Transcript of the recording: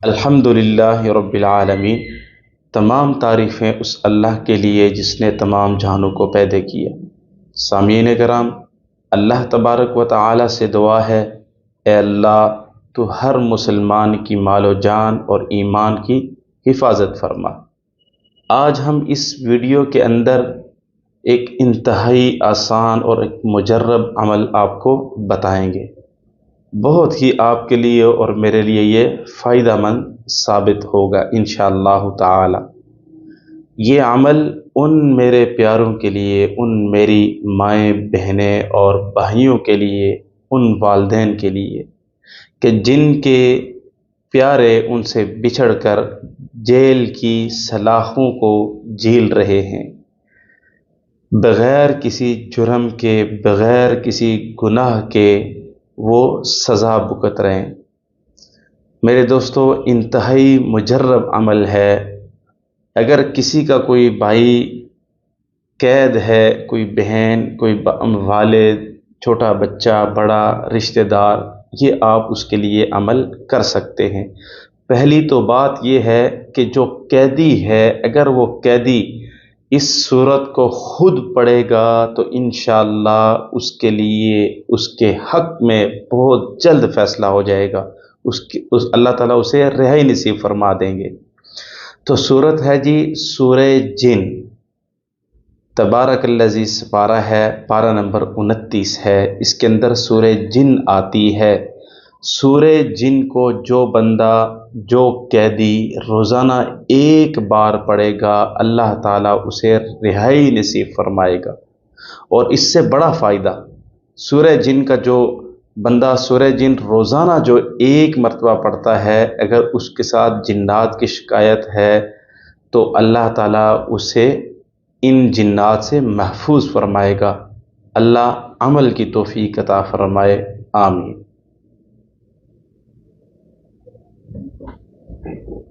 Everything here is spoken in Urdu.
الحمدللہ رب العالمین، تمام تعریفیں اس اللہ کے لیے جس نے تمام جہانوں کو پیدا کیا۔ سامعین کرام، اللہ تبارک و تعالی سے دعا ہے، اے اللہ تو ہر مسلمان کی مال و جان اور ایمان کی حفاظت فرما۔ آج ہم اس ویڈیو کے اندر ایک انتہائی آسان اور ایک مجرب عمل آپ کو بتائیں گے۔ بہت ہی آپ کے لیے اور میرے لیے یہ فائدہ مند ثابت ہوگا انشاءاللہ تعالی۔ یہ عمل ان میرے پیاروں کے لیے، ان میری مائیں بہنیں اور بھائیوں کے لیے، ان والدین کے لیے کہ جن کے پیارے ان سے بچھڑ کر جیل کی سلاخوں کو جھیل رہے ہیں، بغیر کسی جرم کے، بغیر کسی گناہ کے وہ سزا بھگت رہے ہیں۔ میرے دوستو، انتہائی مجرب عمل ہے۔ اگر کسی کا کوئی بھائی قید ہے، کوئی بہن، کوئی والد، چھوٹا بچہ، بڑا رشتہ دار، یہ آپ اس کے لیے عمل کر سکتے ہیں۔ پہلی تو بات یہ ہے کہ جو قیدی ہے، اگر وہ قیدی اس صورت کو خود پڑھے گا تو انشاءاللہ اس کے لیے، اس کے حق میں بہت جلد فیصلہ ہو جائے گا، اللہ تعالیٰ اسے رہائی نصیب فرما دیں گے۔ تو صورت ہے جی سورہ جن، تبارک الذی پارہ ہے، پارہ نمبر 29 ہے، اس کے اندر سورہ جن آتی ہے۔ سورہ جن کو جو بندہ، جو قیدی روزانہ ایک بار پڑھے گا، اللہ تعالیٰ اسے رہائی نصیب فرمائے گا۔ اور اس سے بڑا فائدہ، سورہ جن کا جو بندہ سورہ جن روزانہ جو ایک مرتبہ پڑھتا ہے، اگر اس کے ساتھ جنات کی شکایت ہے تو اللہ تعالیٰ اسے ان جنات سے محفوظ فرمائے گا۔ اللہ عمل کی توفیق عطا فرمائے، آمین۔